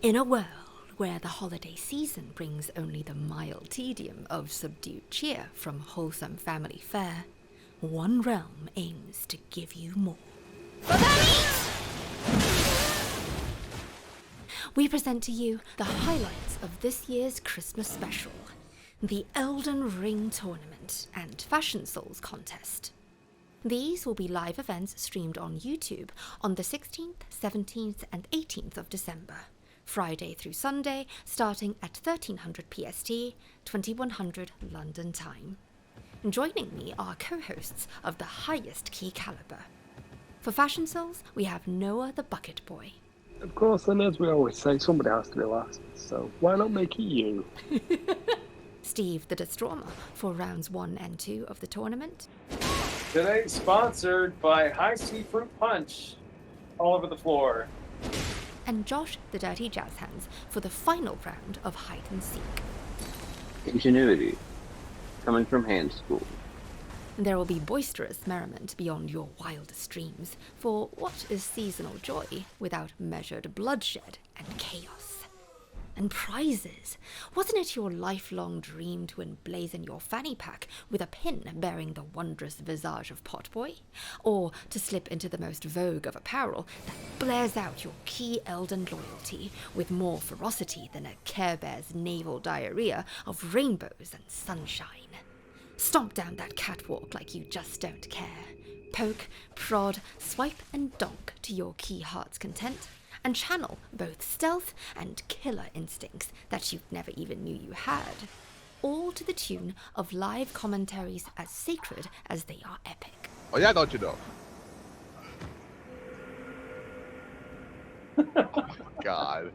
In a world where the holiday season brings only the mild tedium of subdued cheer from wholesome family fare, one realm aims to give you more. We present to you the highlights of this year's Christmas special, the Elden Ring Tournament and Fashion Souls Contest. These will be live events streamed on YouTube on the 16th, 17th and 18th of December, Friday through Sunday, starting at 1300 PST, 2100 London time. Joining me are co-hosts of the highest key caliber. For Fashion Souls, we have Noah the Bucket Boy. Of course, and as we always say, somebody has to be last, so why not make it you? Steve the Destrormer for rounds 1 and 2 of the tournament. Today sponsored by High C Fruit Punch all over the floor. And Josh the Dirty Jazz Hands for the final round of Hide and Seek. Ingenuity, coming from hand school. There will be boisterous merriment beyond your wildest dreams, for what is seasonal joy without measured bloodshed and chaos? And prizes! Wasn't it your lifelong dream to emblazon your fanny pack with a pin bearing the wondrous visage of Potboy? Or to slip into the most vogue of apparel that blares out your key Elden loyalty with more ferocity than a Care Bear's naval diarrhea of rainbows and sunshine? Stomp down that catwalk like you just don't care. Poke, prod, swipe and donk to your key heart's content, and channel both stealth and killer instincts that you never even knew you had. All to the tune of live commentaries as sacred as they are epic. Oh yeah, don't you know? Oh my god.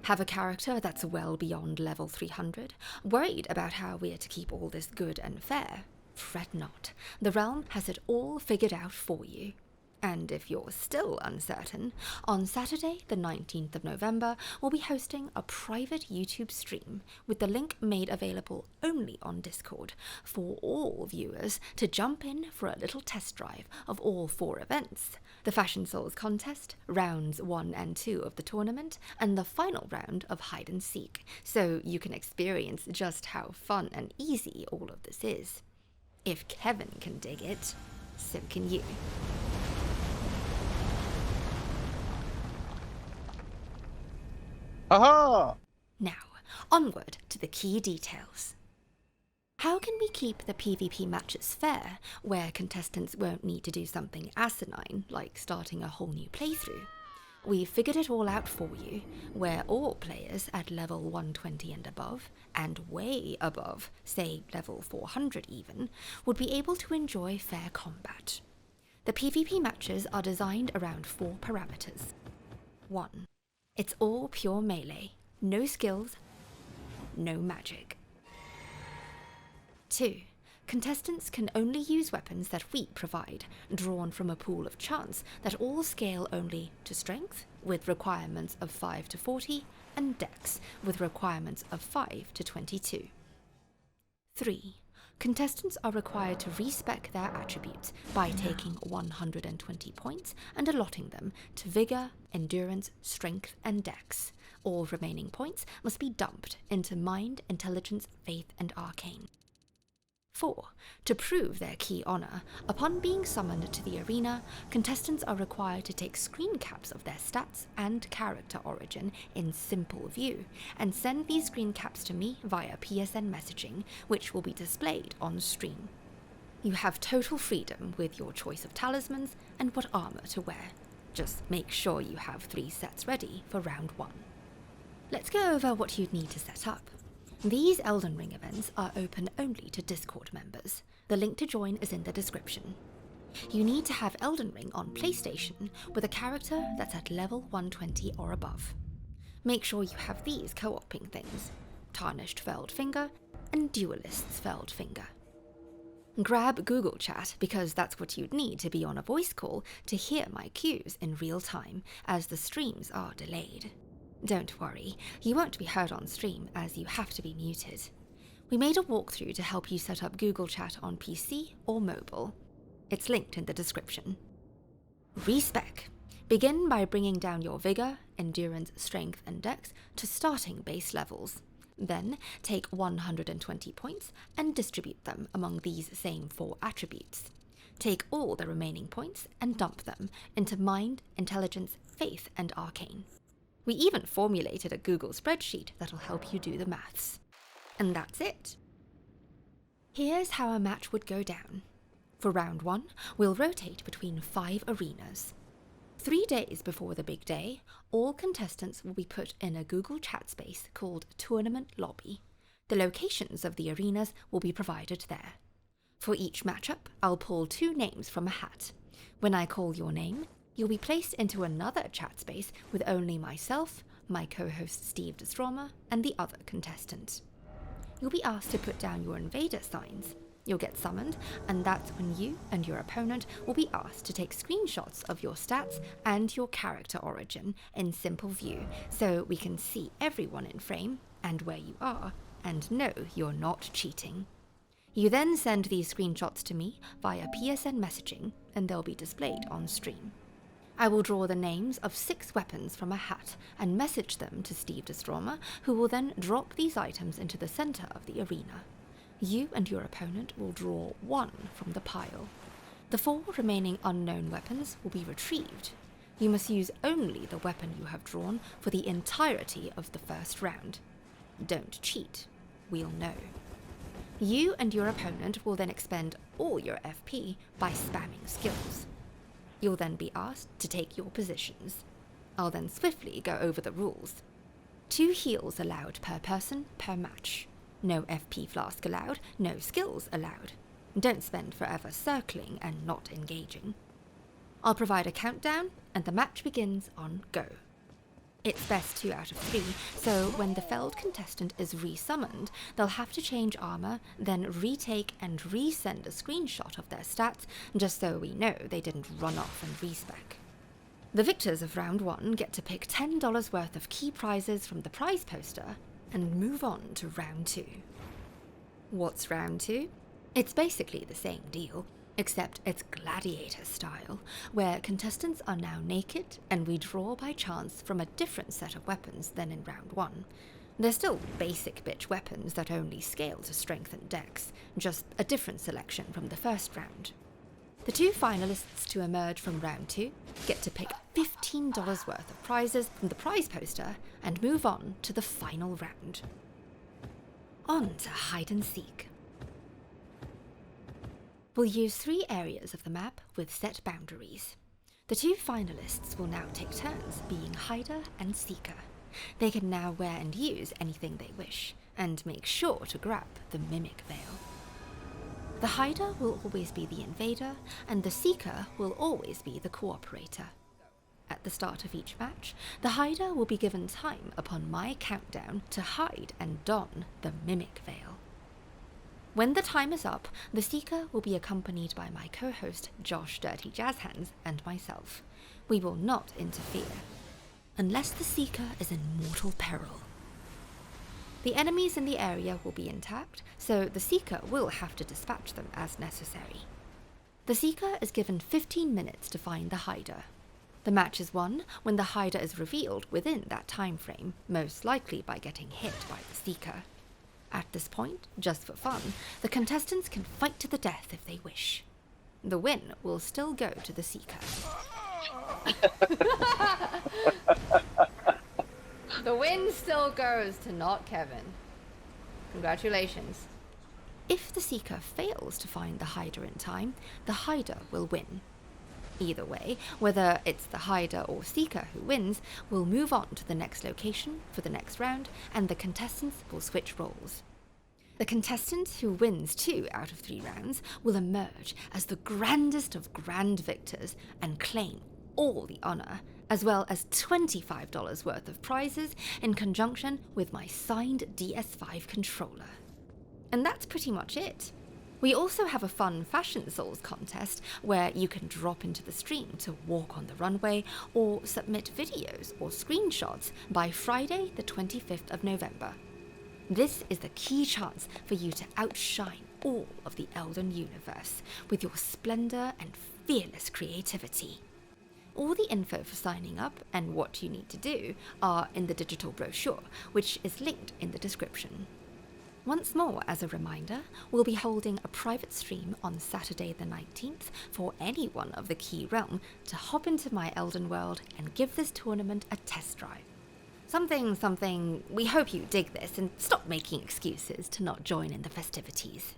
Have a character that's well beyond level 300? Worried about how we're to keep all this good and fair? Fret not. The realm has it all figured out for you. And if you're still uncertain, on Saturday, the 19th of November, we'll be hosting a private YouTube stream with the link made available only on Discord for all viewers to jump in for a little test drive of all 4 events: the Fashion Souls Contest, rounds 1 and 2 of the tournament, and the final round of Hide and Seek, so you can experience just how fun and easy all of this is. If Kevin can dig it, so can you. Haha! Now, onward to the key details. How can we keep the PvP matches fair, where contestants won't need to do something asinine, like starting a whole new playthrough? We've figured it all out for you, where all players at level 120 and above, and way above, say level 400 even, would be able to enjoy fair combat. The PvP matches are designed around 4 parameters. 1. It's all pure melee, no skills, no magic. 2. Contestants can only use weapons that we provide, drawn from a pool of chance that all scale only to strength, with requirements of 5 to 40, and dex, with requirements of 5 to 22. 3. Contestants are required to respec their attributes by taking 120 points and allotting them to Vigor, Endurance, Strength, and Dex. All remaining points must be dumped into Mind, Intelligence, Faith, and Arcane. 4. To prove their key honor, upon being summoned to the arena, contestants are required to take screen caps of their stats and character origin in simple view, and send these screen caps to me via PSN messaging, which will be displayed on stream. You have total freedom with your choice of talismans and what armor to wear. Just make sure you have 3 sets ready for round 1. Let's go over what you'd need to set up. These Elden Ring events are open only to Discord members. The link to join is in the description. You need to have Elden Ring on PlayStation with a character that's at level 120 or above. Make sure you have these co-oping things: Tarnished Felled Finger and Duelist's Felled Finger. Grab Google Chat, because that's what you'd need to be on a voice call to hear my cues in real time, as the streams are delayed. Don't worry, you won't be heard on stream as you have to be muted. We made a walkthrough to help you set up Google Chat on PC or mobile. It's linked in the description. Respec. Begin by bringing down your Vigor, Endurance, Strength, and Dex to starting base levels. Then take 120 points and distribute them among these same 4 attributes. Take all the remaining points and dump them into Mind, Intelligence, Faith, and Arcane. We even formulated a Google spreadsheet that'll help you do the maths. And that's it. Here's how a match would go down. For round 1, we'll rotate between 5 arenas. 3 days before the big day, all contestants will be put in a Google chat space called Tournament Lobby. The locations of the arenas will be provided there. For each matchup, I'll pull 2 names from a hat. When I call your name, you'll be placed into another chat space with only myself, my co-host Steve DeStroma, and the other contestant. You'll be asked to put down your invader signs. You'll get summoned, and that's when you and your opponent will be asked to take screenshots of your stats and your character origin in simple view, so we can see everyone in frame and where you are, and know you're not cheating. You then send these screenshots to me via PSN messaging, and they'll be displayed on stream. I will draw the names of 6 weapons from a hat and message them to Steve DeStroma, who will then drop these items into the center of the arena. You and your opponent will draw 1 from the pile. The 4 remaining unknown weapons will be retrieved. You must use only the weapon you have drawn for the entirety of the first round. Don't cheat. We'll know. You and your opponent will then expend all your FP by spamming skills. You'll then be asked to take your positions. I'll then swiftly go over the rules. 2 heals allowed per person per match. No FP flask allowed, no skills allowed. Don't spend forever circling and not engaging. I'll provide a countdown, and the match begins on go. It's best 2 out of 3, so when the felled contestant is resummoned, they'll have to change armor, then retake and resend a screenshot of their stats, just so we know they didn't run off and respec. The victors of round 1 get to pick $10 worth of key prizes from the prize poster, and move on to round 2. What's round 2? It's basically the same deal, except it's Gladiator-style, where contestants are now naked and we draw by chance from a different set of weapons than in round 1. They're still basic bitch weapons that only scale to strength and dex, just a different selection from the first round. The 2 finalists to emerge from round 2 get to pick $15 worth of prizes from the prize poster and move on to the final round. On to hide and seek. We'll use 3 areas of the map with set boundaries. The 2 finalists will now take turns being hider and seeker. They can now wear and use anything they wish, and make sure to grab the mimic veil. The hider will always be the invader, and the seeker will always be the cooperator. At the start of each match, the hider will be given time upon my countdown to hide and don the mimic veil. When the time is up, the seeker will be accompanied by my co-host Josh Dirty Jazz Hands and myself. We will not interfere, unless the seeker is in mortal peril. The enemies in the area will be intact, so the seeker will have to dispatch them as necessary. The seeker is given 15 minutes to find the hider. The match is won when the hider is revealed within that time frame, most likely by getting hit by the seeker. At this point, just for fun, the contestants can fight to the death if they wish. The win will still go to the seeker. The win still goes to not Kevin. Congratulations. If the seeker fails to find the hider in time, the hider will win. Either way, whether it's the hider or seeker who wins, we'll move on to the next location for the next round, and the contestants will switch roles. The contestant who wins 2 out of 3 rounds will emerge as the grandest of grand victors and claim all the honor, as well as $25 worth of prizes in conjunction with my signed DS5 controller. And that's pretty much it. We also have a fun Fashion Souls contest where you can drop into the stream to walk on the runway or submit videos or screenshots by Friday the 25th of November. This is the key chance for you to outshine all of the Elden universe with your splendor and fearless creativity. All the info for signing up and what you need to do are in the digital brochure, which is linked in the description. Once more, as a reminder, we'll be holding a private stream on Saturday the 19th for anyone of the Key Realm to hop into my Elden world and give this tournament a test drive. Something, we hope you dig this and stop making excuses to not join in the festivities.